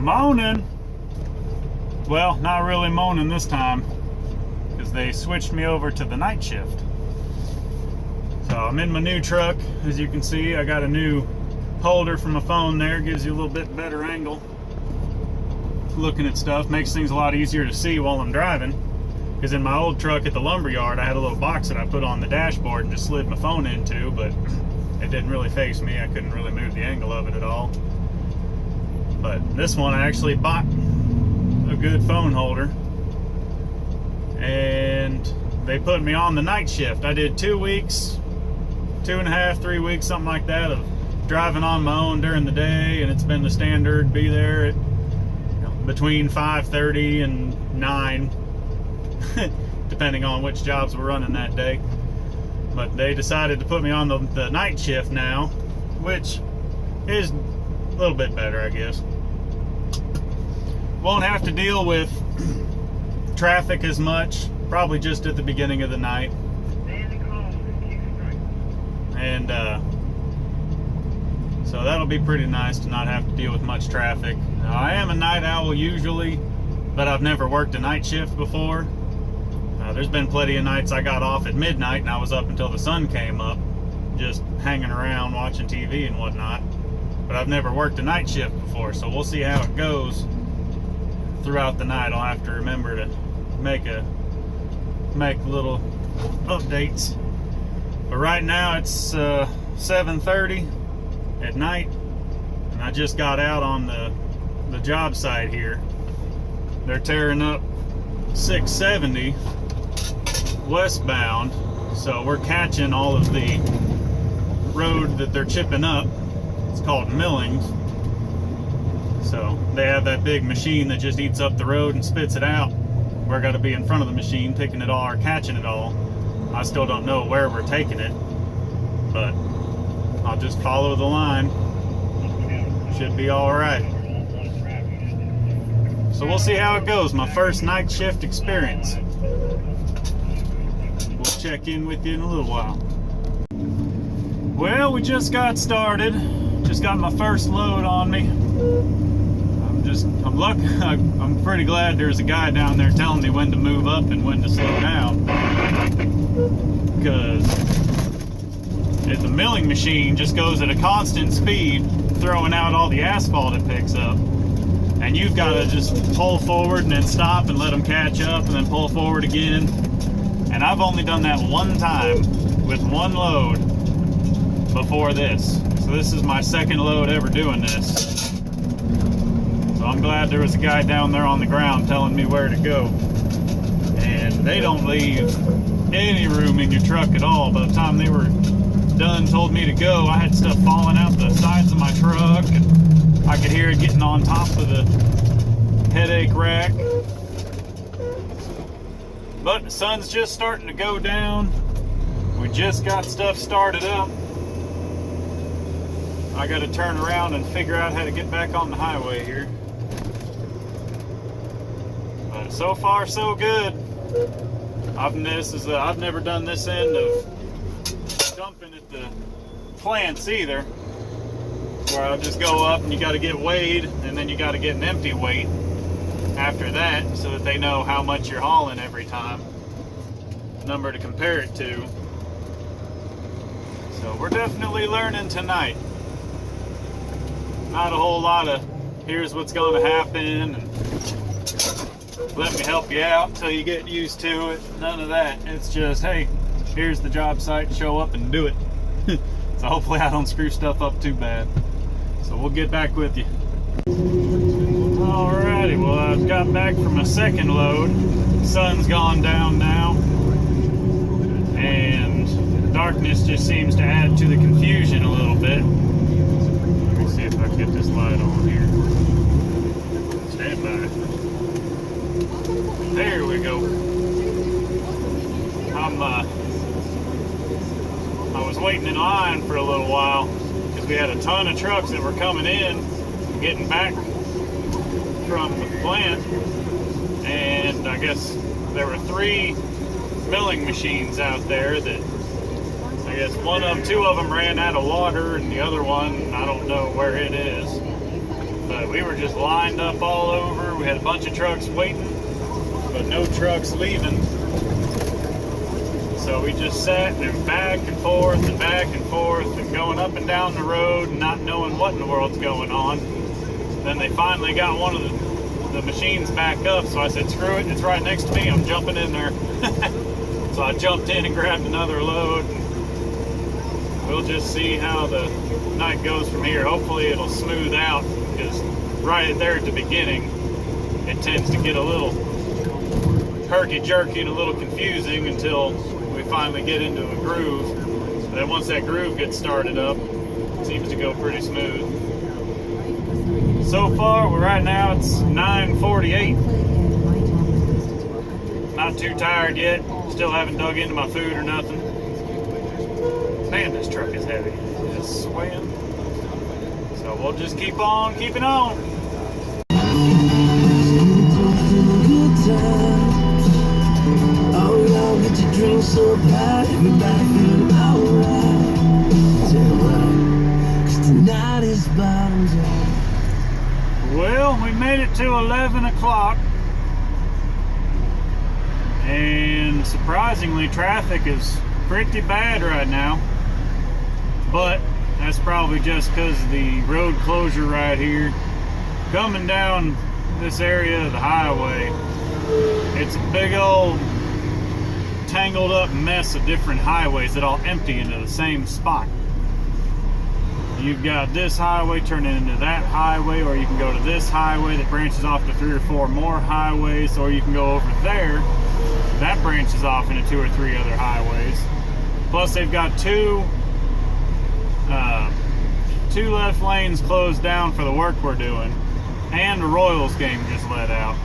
Moaning. Well, not really moaning this time, because they switched me over to the night shift. So I'm in my new truck. As you can see, I got a new holder for my phone there. Gives you a little bit better angle looking at stuff. Makes things a lot easier to see while I'm driving. Because in my old truck at the lumberyard, I had a little box that I put on the dashboard and just slid my phone into, but it didn't really face me. I couldn't really move the angle of it at all. But this one, I actually bought a good phone holder, and they put me on the night shift. I did 2 weeks, 2.5, 3 weeks, something like that, of driving on my own during the day, and it's been the standard, be there at between 5:30 and 9, depending on which jobs we're running that day. But they decided to put me on the night shift now, which is a little bit better, I guess. Won't have to deal with traffic as much, probably just at the beginning of the night. And so that'll be pretty nice to not have to deal with much traffic. Now, I am a night owl usually, but I've never worked a night shift before. There's been plenty of nights I got off at midnight and I was up until the sun came up, just hanging around watching TV and whatnot. But I've never worked a night shift before, so we'll see how it goes throughout the night. I'll have to remember to make little updates. But right now it's 7:30 at night, and I just got out on the job site here. They're tearing up 670 westbound, so we're catching all of the road that they're chipping up. It's called millings. So they have that big machine that just eats up the road and spits it out. We're got to be in front of the machine picking it all or catching it all. I still don't know where we're taking it, but I'll just follow the line. Should be all right. So we'll see how it goes. My first night shift experience. We'll check in with you in a little while. Well, we just got started. Just got my first load on me. I'm pretty glad there's a guy down there telling me when to move up and when to slow down. Because the milling machine just goes at a constant speed, throwing out all the asphalt it picks up. And you've got to just pull forward and then stop and let them catch up and then pull forward again. And I've only done that one time with one load before this. So this is my second load ever doing this. So I'm glad there was a guy down there on the ground telling me where to go. And they don't leave any room in your truck at all. By the time they were done, told me to go, I had stuff falling out the sides of my truck, and I could hear it getting on top of the headache rack. But the sun's just starting to go down. We just got stuff started up. I got to turn around and figure out how to get back on the highway here. But so far so good. I've never done this end of dumping at the plants either, where I'll just go up and you got to get weighed, and then you got to get an empty weight after that, so that they know how much you're hauling every time, number to compare it to. So we're definitely learning tonight. Not a whole lot of here's what's going to happen and let me help you out until you get used to it. None of that. It's just, hey, here's the job site, show up and do it. So hopefully I don't screw stuff up too bad. So we'll get back with you. Alrighty, well, I've got back from a second load. The sun's gone down now, and darkness just seems to add to the confusion a little bit. Let me see if I can get this light on here. Stand by. There we go. I was waiting in line for a little while because we had a ton of trucks that were coming in, getting back from the plant, and I guess there were 3 milling machines out there that I guess two of them ran out of water, and the other one, I don't know where it is. But we were just lined up all over. We had a bunch of trucks waiting, but no trucks leaving. So we just sat and back and forth and back and forth and going up and down the road and not knowing what in the world's going on. Then they finally got one of the machines back up, so I said, screw it, it's right next to me, I'm jumping in there. So I jumped in and grabbed another load. We'll just see how the night goes from here. Hopefully it'll smooth out, because right there at the beginning, it tends to get a little herky-jerky and a little confusing until we finally get into a groove. But then once that groove gets started up, it seems to go pretty smooth. So far, right now it's 9:48. Not too tired yet. Still haven't dug into my food or nothing. Man, this truck is heavy. It's swaying. So we'll just keep on keeping on. Oh, y'all get your drinks so bad, everybody feeling alright. Tell you what, 'cause tonight is bottoms up. Well, we made it to 11 o'clock. And surprisingly, traffic is pretty bad right now. But that's probably just because of the road closure right here. Coming down this area of the highway, it's a big old tangled up mess of different highways that all empty into the same spot. You've got this highway turning into that highway, or you can go to this highway that branches off to 3 or 4 more highways, or you can go over there. That branches off into 2 or 3 other highways. Plus they've got two left lanes closed down for the work we're doing. And the Royals game just let out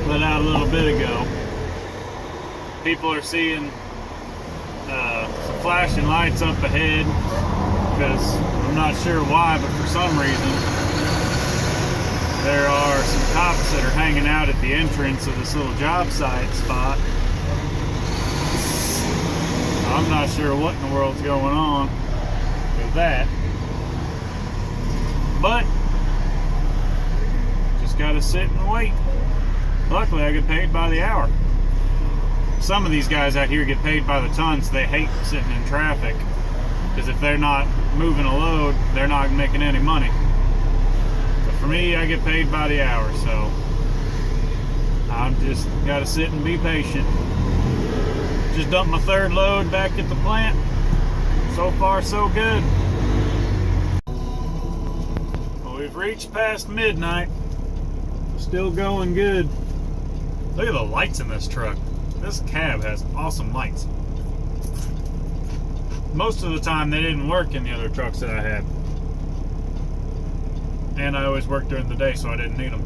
a little bit ago. People are seeing some flashing lights up ahead, because I'm not sure why, but for some reason there are some cops that are hanging out at the entrance of this little job site spot. I'm not sure what in the world's going on with that, but just gotta sit and wait. Luckily I get paid by the hour. Some of these guys out here get paid by the ton, so they hate sitting in traffic, because if they're not moving a load, they're not making any money. But for me, I get paid by the hour, so I've just got to sit and be patient. Just dumped my 3rd load back at the plant. So far, so good. Well, we've reached past midnight. Still going good. Look at the lights in this truck. This cab has awesome lights. Most of the time they didn't work in the other trucks that I had. And I always worked during the day, so I didn't need them.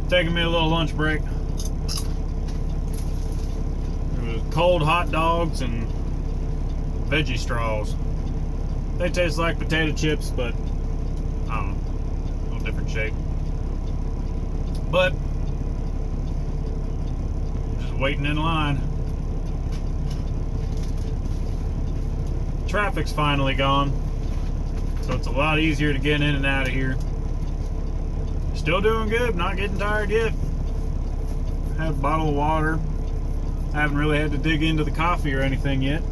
Taking me a little lunch break. It was cold hot dogs and veggie straws. They taste like potato chips, but I don't know, a little different shape. But waiting in line. Traffic's finally gone, so it's a lot easier to get in and out of here. Still doing good, not getting tired yet. Have a bottle of water. I haven't really had to dig into the coffee or anything yet.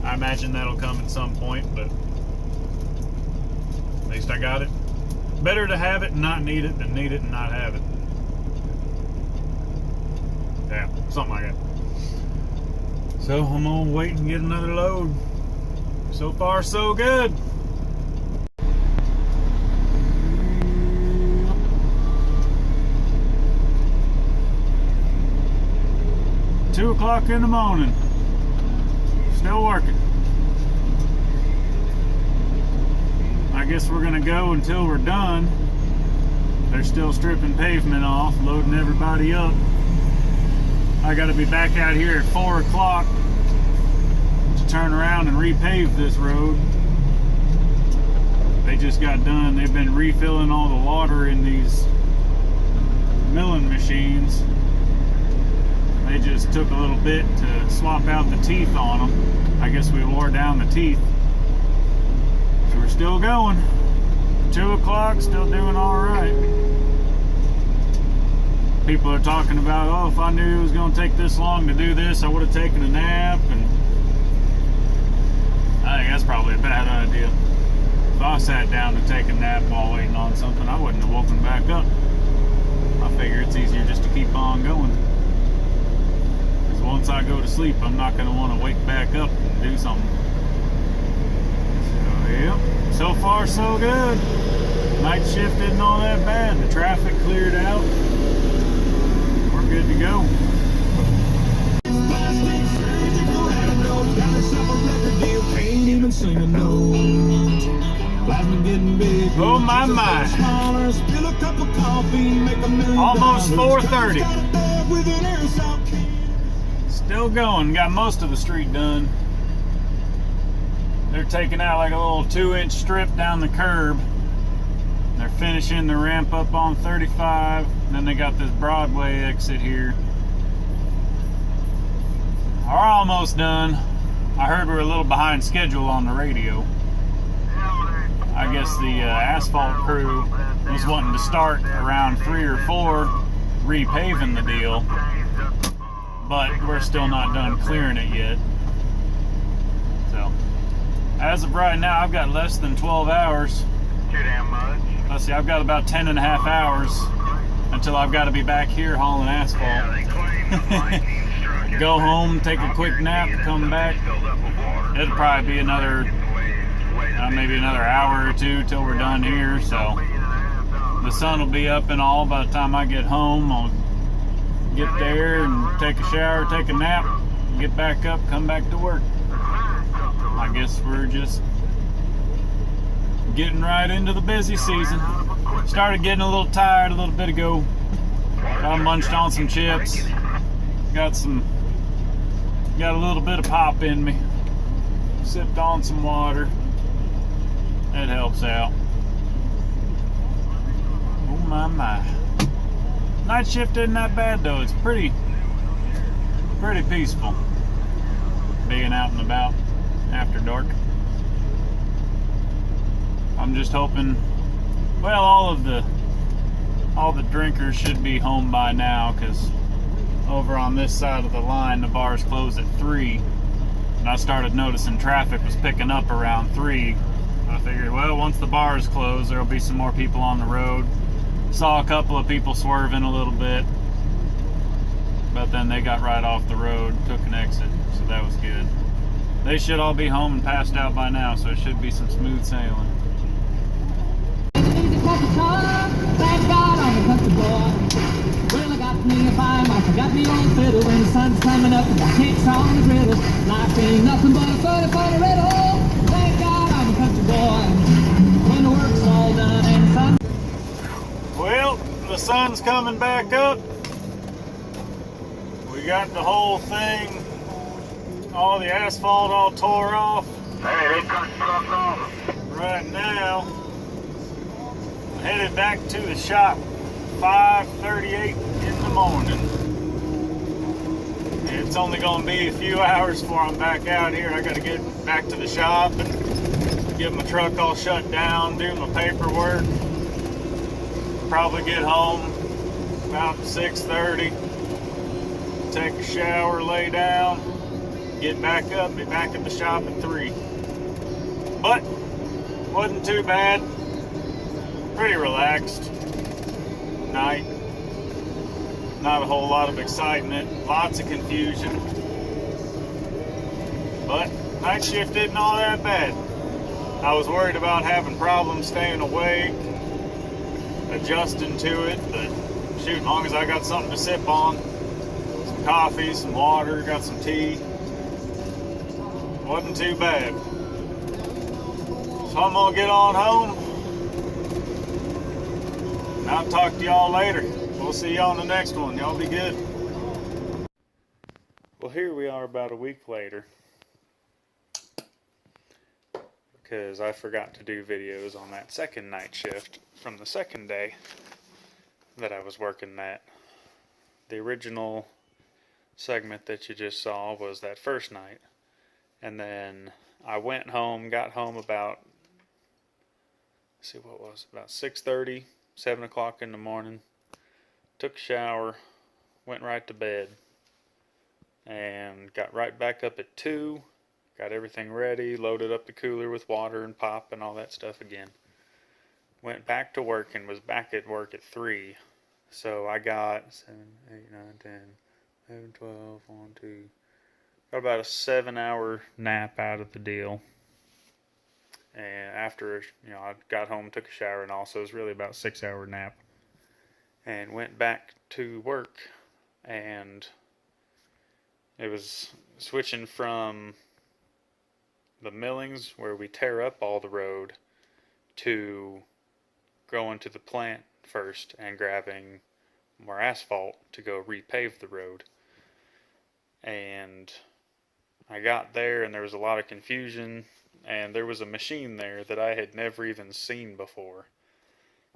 I imagine that'll come at some point, but at least I got it. Better to have it and not need it than need it and not have it. Yeah, something like that. So I'm gonna wait and get another load. So far, so good. Two o'clock in the morning. Still working. I guess we're gonna go until we're done. They're still stripping pavement off, loading everybody up. I gotta be back out here at 4 o'clock to turn around and repave this road. They just got done. They've been refilling all the water in these milling machines. They just took a little bit to swap out the teeth on them. I guess we wore down the teeth. So we're still going. 2 o'clock, still doing all right. People are talking about, oh, if I knew it was going to take this long to do this, I would have taken a nap. And I think that's probably a bad idea. If I sat down to take a nap while waiting on something, I wouldn't have woken back up. I figure it's easier just to keep on going. Because once I go to sleep, I'm not going to want to wake back up and do something. So, yeah. So far, so good. Night shift isn't all that bad. The traffic cleared out. We're good to go. Oh my my. Almost 4:30. Still going. Got most of the street done. They're taking out like a little 2-inch strip down the curb. They're finishing the ramp up on 35. And then they got this Broadway exit here. Are almost done. I heard we're a little behind schedule on the radio. I guess the asphalt crew was wanting to start around 3 or 4 repaving the deal, but we're still not done clearing it yet. So, as of right now, I've got less than 12 hours. Too damn much. Let's see, I've got about 10 and a half hours until I've got to be back here hauling asphalt. Go home, take a quick nap, come back. It'll probably be another maybe another hour or 2 till we're done here. So the sun will be up and all by the time I get home. I'll get there and take a shower, take a nap, get back up, come back to work. I guess we're just getting right into the busy season. Started getting a little tired a little bit ago. I munched on some chips. Got a little bit of pop in me. Sipped on some water. It helps out. Oh my my. Night shift isn't that bad though. It's pretty peaceful being out and about after dark. I'm just hoping, well, all the drinkers should be home by now, because over on this side of the line the bars close at 3, and I started noticing traffic was picking up around 3. I figured, well, once the bars close, there'll be some more people on the road. Saw a couple of people swerving a little bit, but then they got right off the road, took an exit, so that was good. They should all be home and passed out by now, so it should be some smooth sailing. Thank God I'm a country boy. Well, I got me a fire mark, I got me on fiddle. When the sun's coming up, and I can't on the griddle. Life ain't nothing but a 40-40 riddle. Thank God I'm a country boy. When the work's all done and the sun. Well, the sun's coming back up. We got the whole thing, all the asphalt all tore off. Hey, they cut stuff off. Right now, headed back to the shop, 5:38 in the morning. It's only going to be a few hours before I'm back out here. I got to get back to the shop and get my truck all shut down, do my paperwork. Probably get home about 6:30, take a shower, lay down, get back up, be back at the shop at 3. But wasn't too bad. Pretty relaxed night. Not a whole lot of excitement, lots of confusion. But night shift isn't all that bad. I was worried about having problems staying awake, adjusting to it, but shoot, as long as I got something to sip on, some coffee, some water, got some tea, wasn't too bad. So I'm gonna get on home. I'll talk to y'all later. We'll see y'all on the next one. Y'all be good. Well, here we are about a week later, because I forgot to do videos on that second night shift from the second day that I was working that. The original segment that you just saw was that first night, and then I went home, got home about let's see, what was it? About 6:30, 7 o'clock in the morning. Took a shower, went right to bed, and got right back up at 2. Got everything ready, loaded up the cooler with water and pop and all that stuff again. Went back to work and was back at work at 3. So I got 7, 8, 9, 10, 11, 12, 1, 2. Got about a 7-hour nap out of the deal. And after, I got home, took a shower, and also it was really about a 6-hour nap. And went back to work, and it was switching from the millings where we tear up all the road to going to the plant first and grabbing more asphalt to go repave the road. And I got there and there was a lot of confusion, and there was a machine there that I had never even seen before,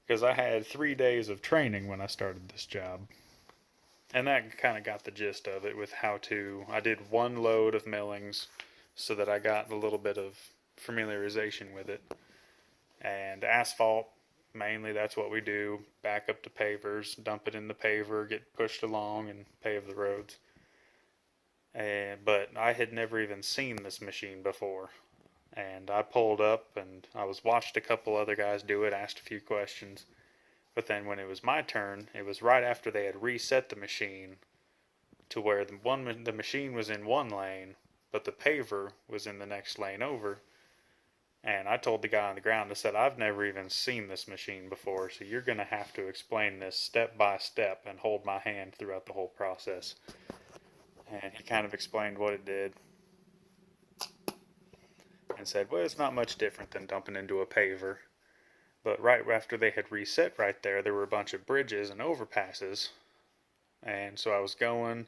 because I had 3 days of training when I started this job. And that kind of got the gist of it with I did 1 load of millings so that I got a little bit of familiarization with it. And asphalt, mainly that's what we do. Back up to pavers, dump it in the paver, get pushed along and pave the roads. But I had never even seen this machine before. And I pulled up and I watched a couple other guys do it, asked a few questions. But then when it was my turn, it was right after they had reset the machine to where the machine was in one lane, but the paver was in the next lane over. And I told the guy on the ground, I said, I've never even seen this machine before, so you're going to have to explain this step by step and hold my hand throughout the whole process. And he kind of explained what it did and said, well, it's not much different than dumping into a paver. But right after they had reset right there were a bunch of bridges and overpasses. And so I was going,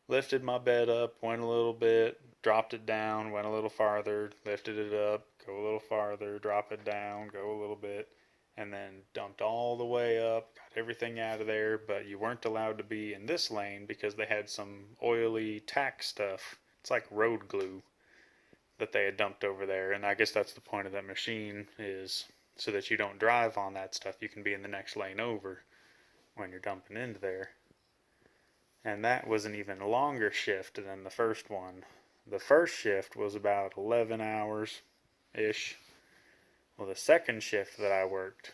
lifted my bed up, went a little bit, dropped it down, went a little farther, lifted it up, go a little farther, drop it down, go a little bit, and then dumped all the way up, got everything out of there. But you weren't allowed to be in this lane because they had some oily tack stuff. It's like road glue that they had dumped over there. And I guess that's the point of that machine, is so that you don't drive on that stuff. You can be in the next lane over when you're dumping into there. And that was an even longer shift than the first one. The first shift was about 11 hours-ish. Well, the second shift that I worked,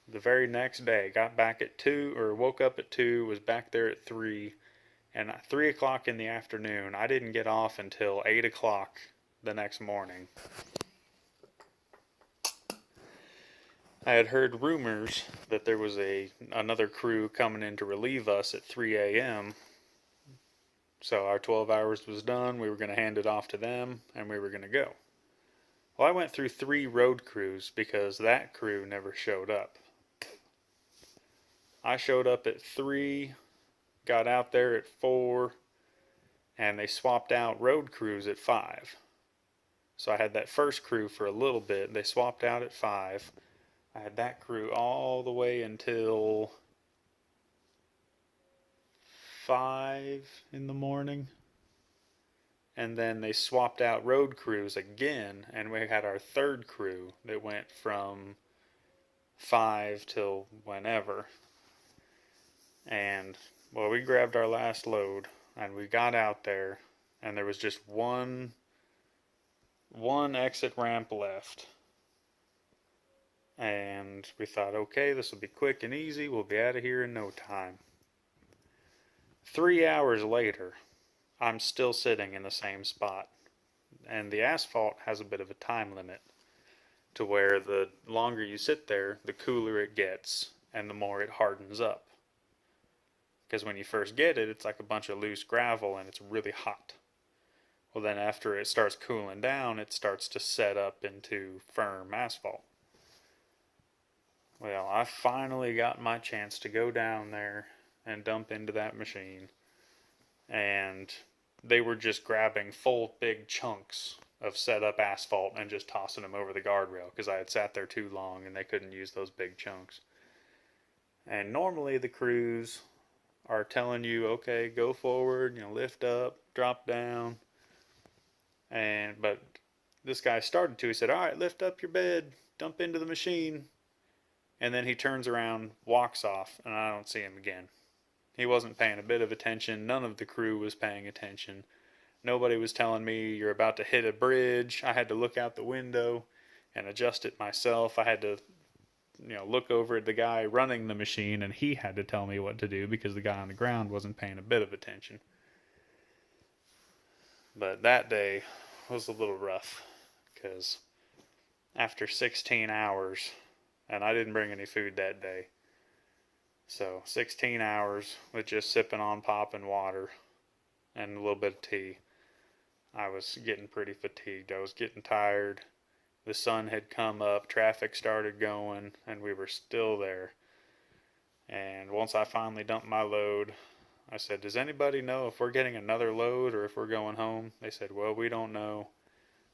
the very next day, got back at 2, or woke up at 2, was back there at 3, and at 3 o'clock in the afternoon, I didn't get off until 8 o'clock the next morning. I had heard rumors that there was another crew coming in to relieve us at 3 a.m. So our 12 hours was done, we were going to hand it off to them, and we were going to go. Well, I went through 3 road crews because that crew never showed up. I showed up at 3, got out there at 4, and they swapped out road crews at 5. So I had that first crew for a little bit, they swapped out at 5. I had that crew all the way until 5 in the morning. And then they swapped out road crews again, and we had our third crew that went from 5 till whenever. And, well, we grabbed our last load, and we got out there, and there was just one exit ramp left. And we thought, okay, this will be quick and easy, we'll be out of here in no time. 3 hours later, I'm still sitting in the same spot. And the asphalt has a bit of a time limit, to where the longer you sit there, the cooler it gets, and the more it hardens up. Because when you first get it, it's like a bunch of loose gravel, and it's really hot. Well, then after it starts cooling down, it starts to set up into firm asphalt. Well, I finally got my chance to go down there and dump into that machine. And they were just grabbing full big chunks of set up asphalt and just tossing them over the guardrail, because I had sat there too long and they couldn't use those big chunks. And normally the crews are telling you, okay, go forward, lift up, drop down. But this guy started to. He said, all right, lift up your bed. dump into the machine. And then he turns around, walks off, and I don't see him again. He wasn't paying a bit of attention. None of the crew was paying attention. Nobody was telling me you're about to hit a bridge. I had to look out the window and adjust it myself. I had to, look over at the guy running the machine, and he had to tell me what to do because the guy on the ground wasn't paying a bit of attention. But that day was a little rough because after 16 hours, and I didn't bring any food that day, so 16 hours with just sipping on pop and water and a little bit of tea, I was getting pretty fatigued. I was getting tired. The sun had come up, traffic started going, and we were still there. And once I finally dumped my load, I said, does anybody know if we're getting another load or if we're going home? They said, well, we don't know.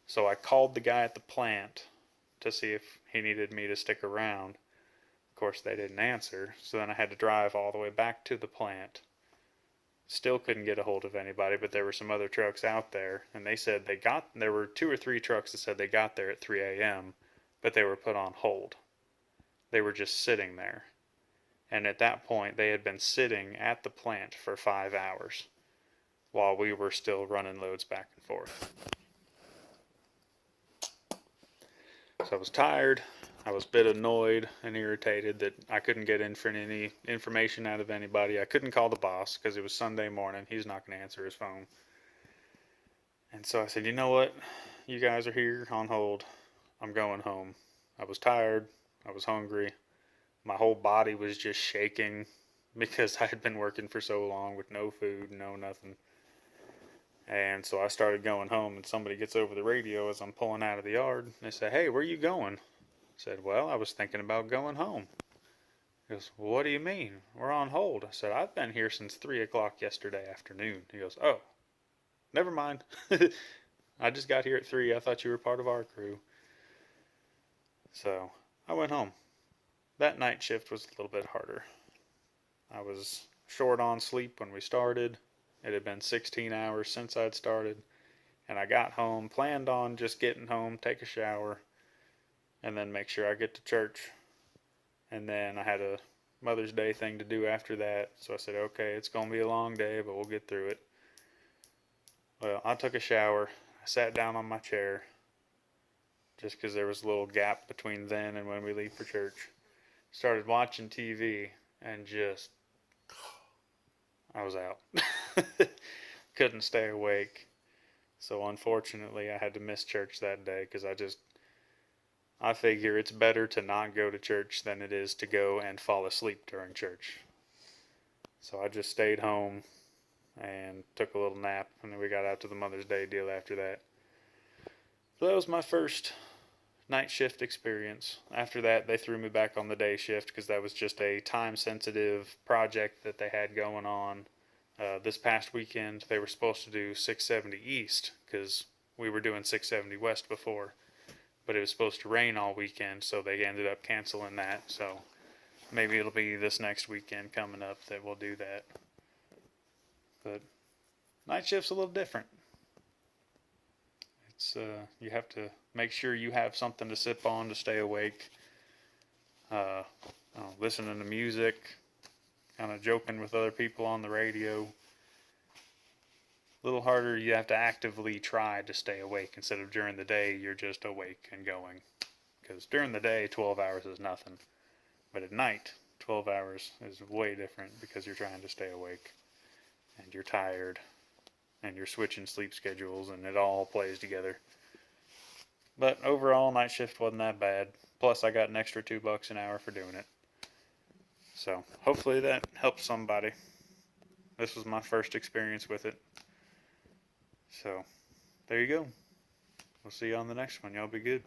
So I called the guy at the plant to see if he needed me to stick around. Of course, they didn't answer, so then I had to drive all the way back to the plant. Still couldn't get a hold of anybody, but there were some other trucks out there, and they said there were 2 or 3 trucks that said they got there at 3 a.m., but they were put on hold. They were just sitting there. And at that point, they had been sitting at the plant for 5 hours while we were still running loads back and forth. So I was tired. I was a bit annoyed and irritated that I couldn't get any information out of anybody. I couldn't call the boss because it was Sunday morning. He's not going to answer his phone. And so I said, you know what? You guys are here on hold. I'm going home. I was tired. I was hungry. My whole body was just shaking because I had been working for so long with no food, no nothing. And so I started going home, and somebody gets over the radio as I'm pulling out of the yard. And they say, hey, where are you going? I said, well, I was thinking about going home. He goes, well, what do you mean? We're on hold. I said, I've been here since 3 o'clock yesterday afternoon. He goes, oh, never mind. I just got here at 3. I thought you were part of our crew. So I went home. That night shift was a little bit harder. I was short on sleep when we started. It had been 16 hours since I'd started. And I got home, planned on just getting home, take a shower, and then make sure I get to church. And then I had a Mother's Day thing to do after that. So I said, okay, it's going to be a long day, but we'll get through it. Well, I took a shower. I sat down on my chair just because there was a little gap between then and when we leave for church. Started watching TV and I was out. Couldn't stay awake. So unfortunately I had to miss church that day because I figure it's better to not go to church than it is to go and fall asleep during church. So I just stayed home and took a little nap, and then we got out to the Mother's Day deal after that. So that was my first night shift experience. After that, they threw me back on the day shift because that was just a time-sensitive project that they had going on. This past weekend, they were supposed to do 670 East because we were doing 670 West before. But it was supposed to rain all weekend, so they ended up canceling that. So maybe it'll be this next weekend coming up that we'll do that. But night shift's a little different. It's you have to make sure you have something to sip on to stay awake. Listening to music, kind of joking with other people on the radio. A little harder, you have to actively try to stay awake instead of during the day you're just awake and going. Because during the day 12 hours is nothing. But at night 12 hours is way different because you're trying to stay awake. And you're tired. And you're switching sleep schedules and it all plays together. But overall night shift wasn't that bad. Plus I got an extra $2 an hour for doing it. So hopefully that helps somebody. This was my first experience with it. So, there you go. We'll see you on the next one. Y'all be good.